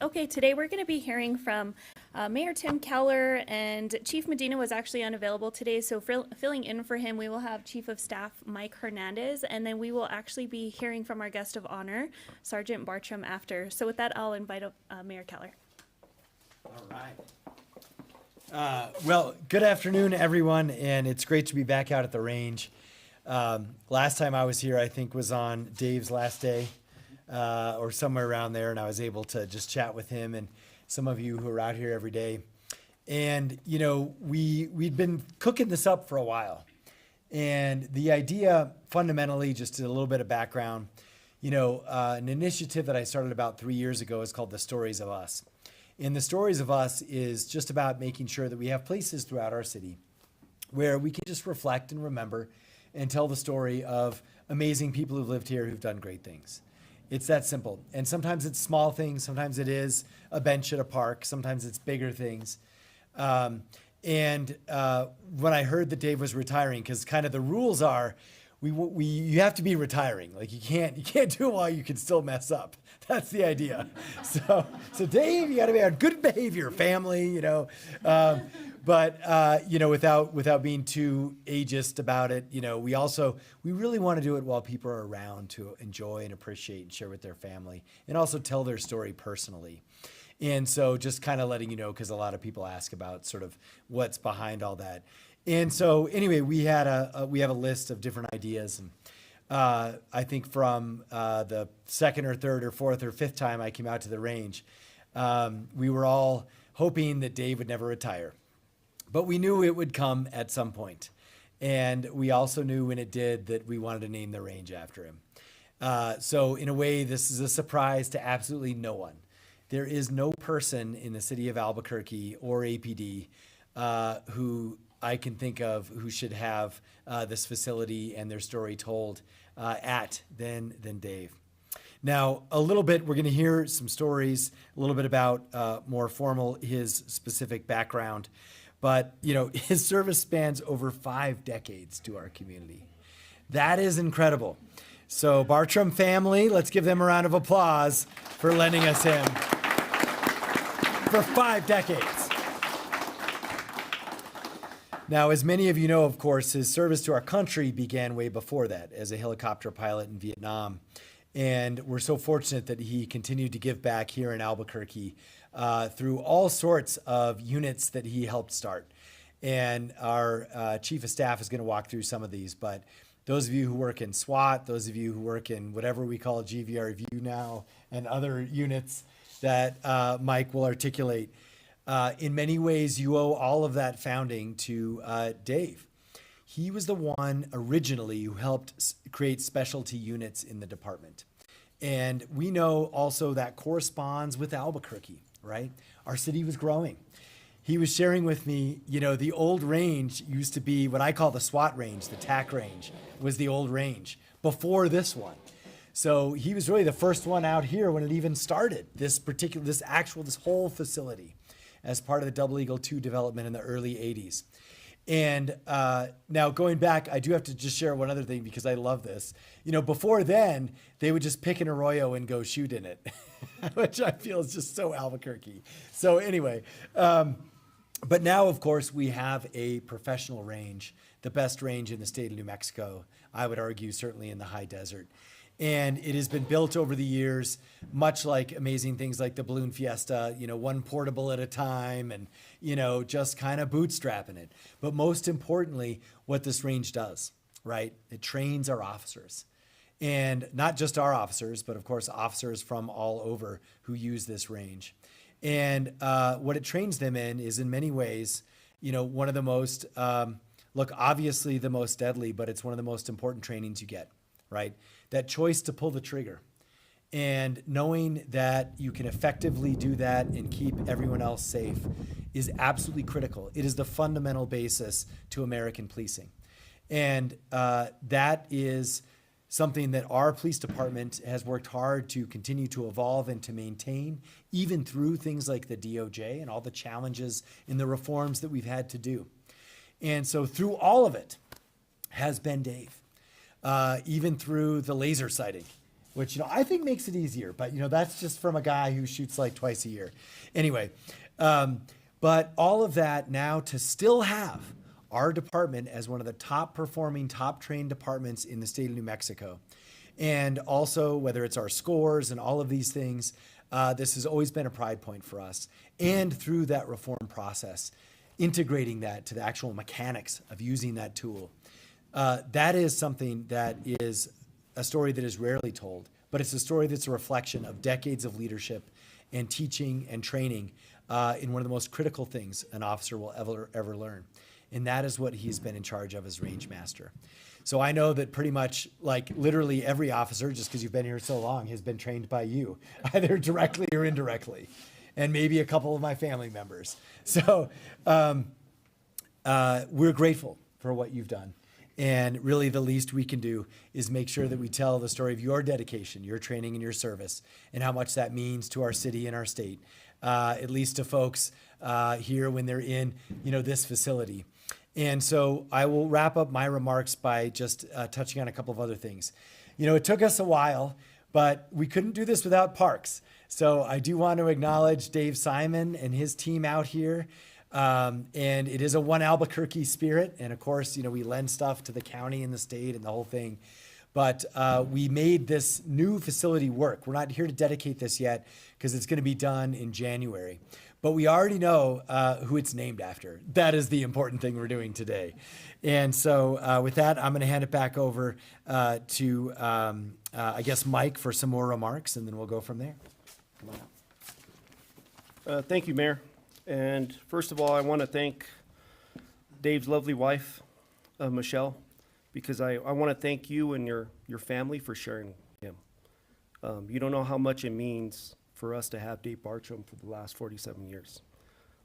Okay, today we're going to be hearing from Mayor Tim Keller, and Chief Medina was actually unavailable today, so filling in for him, we will have Chief of Staff Mike Hernandez, and then we will actually be hearing from our guest of honor, Sergeant Bartram, after. So with that, I'll invite up Mayor Keller. All right. Well, good afternoon, everyone, and it's great to be back out at the range. Last time I was here, I think, was on Dave's last day. Or somewhere around there, and I was able to just chat with him and some of you who are out here every day. And, you know, we'd been cooking this up for a while. And the idea, fundamentally, just a little bit of background, you know, an initiative that I started about 3 years ago is called the Stories of Us. And the Stories of Us is just about making sure that we have places throughout our city where we can just reflect and remember and tell the story of amazing people who've lived here who've done great things. It's that simple. And sometimes it's small things. Sometimes it is a bench at a park. Sometimes it's bigger things. When I heard that Dave was retiring, because kind of the rules are, you have to be retiring. Like you can't do it while you can still mess up. That's the idea. So Dave, you got to be on good behavior, family. You know. But without being too ageist about it, we really want to do it while people are around to enjoy and appreciate and share with their family, and also tell their story personally. And so just kind of letting you know, because a lot of people ask about sort of what's behind all that. And so anyway, we have a list of different ideas, and I think from the second or third or fourth or fifth time I came out to the range, we were all hoping that Dave would never retire. But we knew it would come at some point. And we also knew when it did that we wanted to name the range after him. So in a way, this is a surprise to absolutely no one. There is no person in the city of Albuquerque or APD who I can think of who should have this facility and their story told than Dave. Now, a little bit, we're going to hear some stories, a little bit about more formal, his specific background. But, his service spans over 5 decades to our community. That is incredible. So Bartram family, let's give them a round of applause for lending us him for 5 decades. Now, as many of you know, of course, his service to our country began way before that as a helicopter pilot in Vietnam. And we're so fortunate that he continued to give back here in Albuquerque through all sorts of units that he helped start. And our chief of staff is going to walk through some of these. But those of you who work in SWAT, those of you who work in whatever we call GVRV now, and other units that Mike will articulate, in many ways, you owe all of that founding to Dave. He was the one originally who helped create specialty units in the department. And we know also that corresponds with Albuquerque, right? Our city was growing. He was sharing with me, the old range used to be what I call the SWAT range, the TAC range was the old range before this one. So he was really the first one out here when it even started, this whole facility as part of the Double Eagle 2 development in the early 80s. And now going back, I do have to just share one other thing because I love this. Before then, they would just pick an arroyo and go shoot in it, which I feel is just so Albuquerque. So anyway, but now, of course, we have a professional range, the best range in the state of New Mexico, I would argue, certainly in the high desert. And it has been built over the years, much like amazing things like the Balloon Fiesta, one portable at a time and, just kind of bootstrapping it. But most importantly, what this range does, right? It trains our officers. And not just our officers, but of course, officers from all over who use this range. And what it trains them in is in many ways, one of the most, obviously the most deadly, but it's one of the most important trainings you get, right? That choice to pull the trigger and knowing that you can effectively do that and keep everyone else safe is absolutely critical. It is the fundamental basis to American policing. And that is something that our police department has worked hard to continue to evolve and to maintain, even through things like the DOJ and all the challenges in the reforms that we've had to do. And so through all of it has been Dave. Even through the laser sighting, which, I think makes it easier, but, that's just from a guy who shoots like twice a year. Anyway, but all of that now to still have our department as one of the top performing, top trained departments in the state of New Mexico. And also whether it's our scores and all of these things, this has always been a pride point for us. And through that reform process, integrating that to the actual mechanics of using that tool. That is something that is a story that is rarely told, but it's a story that's a reflection of decades of leadership and teaching and training in one of the most critical things an officer will ever learn. And that is what he's been in charge of as range master. So I know that pretty much literally every officer, just because you've been here so long, has been trained by you, either directly or indirectly, and maybe a couple of my family members. So we're grateful for what you've done. And really the least we can do is make sure that we tell the story of your dedication, your training, and your service, and how much that means to our city and our state, at least to folks here when they're in, this facility. And so I will wrap up my remarks by just touching on a couple of other things. It took us a while, but we couldn't do this without parks. So I do want to acknowledge Dave Simon and his team out here. And it is a one Albuquerque spirit. And of course, we lend stuff to the county and the state and the whole thing. But we made this new facility work. We're not here to dedicate this yet because it's going to be done in January. But we already know who it's named after. That is the important thing we're doing today. And so with that, I'm going to hand it back over to, I guess, Mike for some more remarks, and then we'll go from there. Come on up. Thank you, Mayor. And first of all, I want to thank Dave's lovely wife, Michelle, because I want to thank you and your family for sharing him. You don't know how much it means for us to have Dave Bartram for the last 47 years.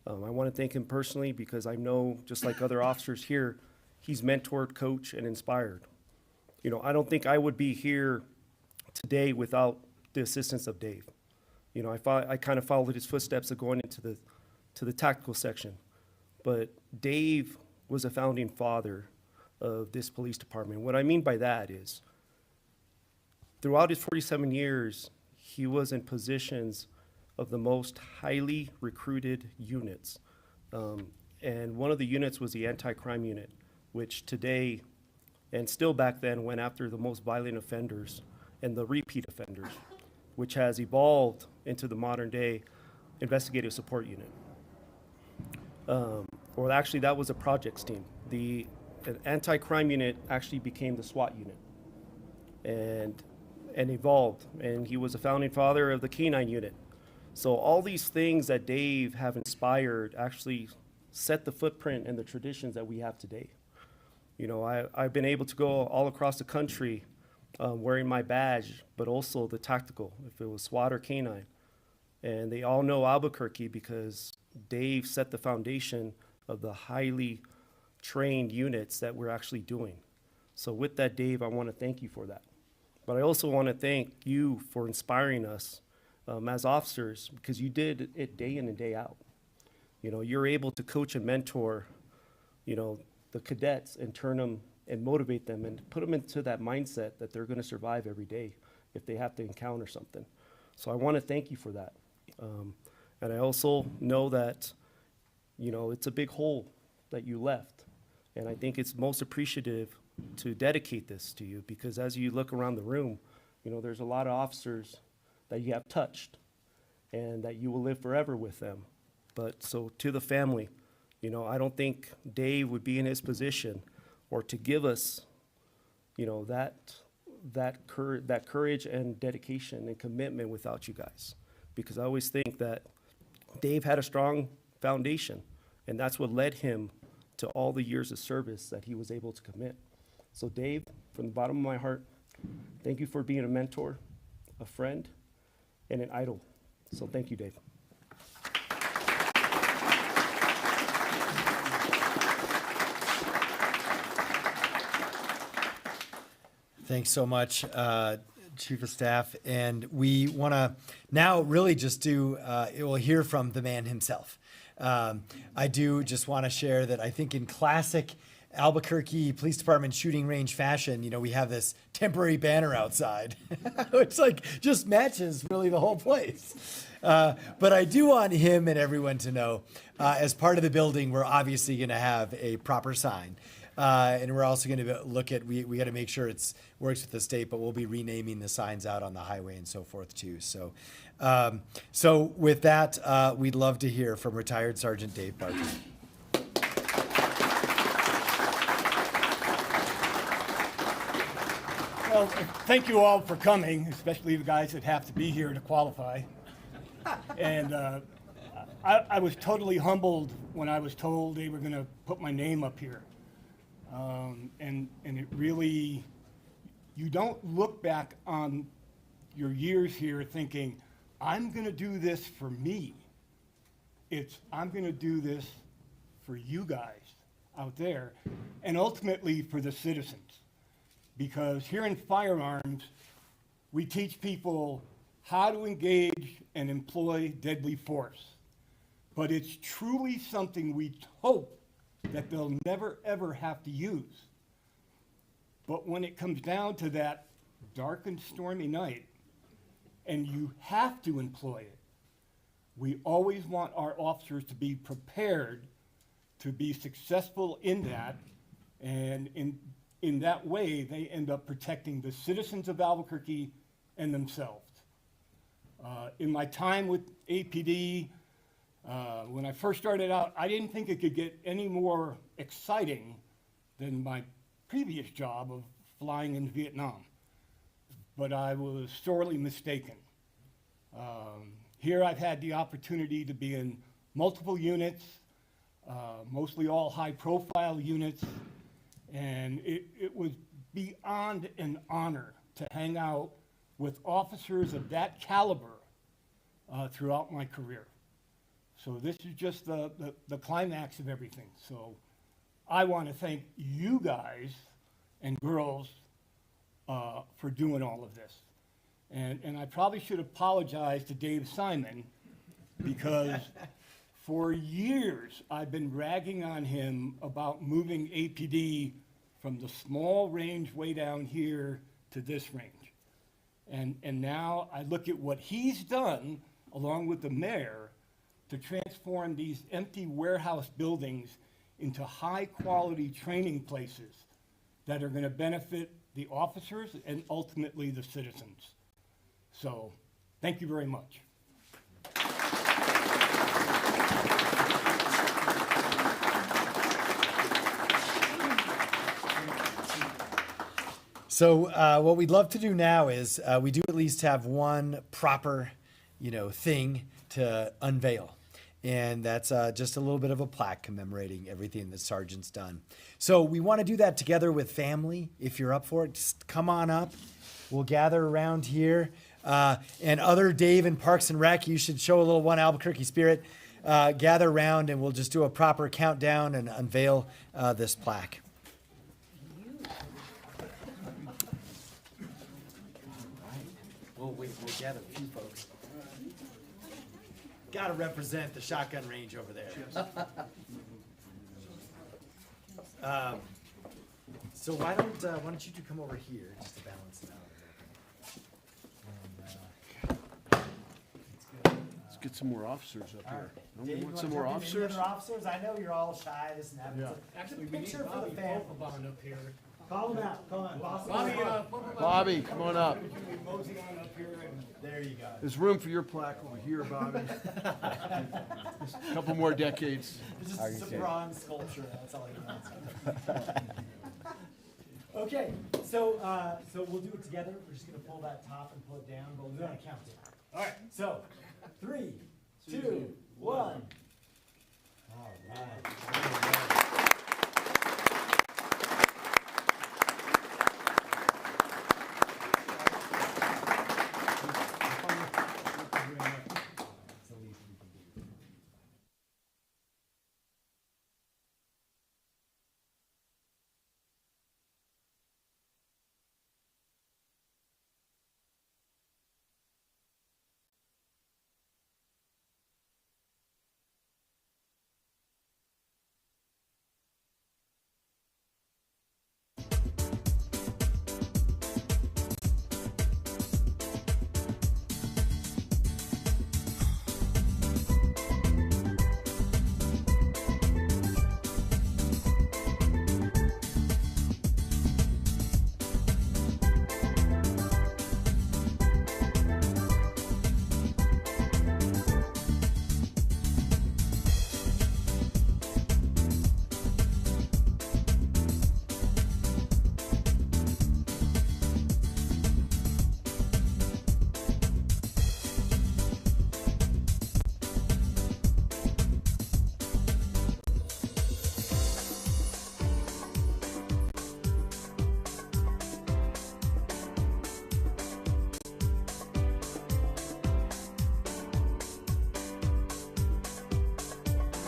I want to thank him personally because I know, just like other officers here, he's mentored, coached, and inspired. I don't think I would be here today without the assistance of Dave. I kind of followed his footsteps of going into the tactical section. But Dave was a founding father of this police department. What I mean by that is, throughout his 47 years, he was in positions of the most highly recruited units. And one of the units was the anti-crime unit, which today, and still back then, went after the most violent offenders and the repeat offenders, which has evolved into the modern day investigative support unit. Or actually, that was a projects team. The anti-crime unit actually became the SWAT unit and evolved. And he was a founding father of the K9 unit. So all these things that Dave have inspired actually set the footprint and the traditions that we have today. I've been able to go all across the country wearing my badge, but also the tactical, if it was SWAT or K9. And they all know Albuquerque because Dave set the foundation of the highly trained units that we're actually doing. So with that, Dave, I want to thank you for that. But I also want to thank you for inspiring us as officers, because you did it day in and day out. You're able to coach and mentor, the cadets and turn them and motivate them and put them into that mindset that they're going to survive every day if they have to encounter something. So I want to thank you for that. And I also know that, it's a big hole that you left. And I think it's most appreciative to dedicate this to you, because as you look around the room, there's a lot of officers that you have touched and that you will live forever with them. But so to the family, I don't think Dave would be in his position or to give us, that courage and dedication and commitment without you guys. Because I always think that Dave had a strong foundation, and that's what led him to all the years of service that he was able to commit. So Dave, from the bottom of my heart, thank you for being a mentor, a friend, and an idol. So thank you, Dave. Thanks so much, Chief of Staff. And we want to now really just we'll hear from the man himself. I do just want to share that I think in classic Albuquerque Police Department shooting range fashion, we have this temporary banner outside, which just matches really the whole place. But I do want him and everyone to know, as part of the building, we're obviously going to have a proper sign. And we're also going to look at, we got to make sure it works with the state, but we'll be renaming the signs out on the highway and so forth too. So, so with that, we'd love to hear from retired Sergeant Dave Bartram. Well, thank you all for coming, especially the guys that have to be here to qualify. And I was totally humbled when I was told they were going to put my name up here. And it really, you don't look back on your years here thinking, I'm going to do this for me. It's, I'm going to do this for you guys out there, and ultimately for the citizens. Because here in firearms, we teach people how to engage and employ deadly force. But it's truly something we hope that they'll never, ever have to use. But when it comes down to that dark and stormy night, and you have to employ it, we always want our officers to be prepared to be successful in that, and in that way, they end up protecting the citizens of Albuquerque and themselves. In my time with APD, when I first started out, I didn't think it could get any more exciting than my previous job of flying in Vietnam. But I was sorely mistaken. Here I've had the opportunity to be in multiple units, mostly all high-profile units, and it was beyond an honor to hang out with officers of that caliber throughout my career. So this is just the climax of everything. So I want to thank you guys and girls for doing all of this. And I probably should apologize to Dave Simon, because for years I've been ragging on him about moving APD from the small range way down here to this range. And now I look at what he's done, along with the mayor, to transform these empty warehouse buildings into high-quality training places that are going to benefit the officers and ultimately the citizens. So, thank you very much. So what we'd love to do now is we do at least have one proper, thing to unveil. And that's just a little bit of a plaque commemorating everything the sergeant's done. So we want to do that together with family. If you're up for it, just come on up. We'll gather around here. And other Dave and Parks and Rec, you should show a little One Albuquerque spirit. Gather around and we'll just do a proper countdown and unveil this plaque. We'll gather a few folks. Got to represent the shotgun range over there. So why don't you two come over here just to balance it out? Let's get some more officers up here. Don't Dave, we you want wanna some more jump in? Any officers? other officers? I know you're all shy, this and that. Yeah. Actually, we need Picture for Bobby the family. Fogelbaum up here. Call them out. Come on, boss. Bobby, come on up. Mosey on up here and There you go. There's room for your plaque over here, Bobby. Just a couple more decades. It's just a bronze sculpture. That's all he wants. Okay, so we'll do it together. We're just gonna pull that top and pull it down, but we're gonna count it. All right. So 3, 2, 1. All right.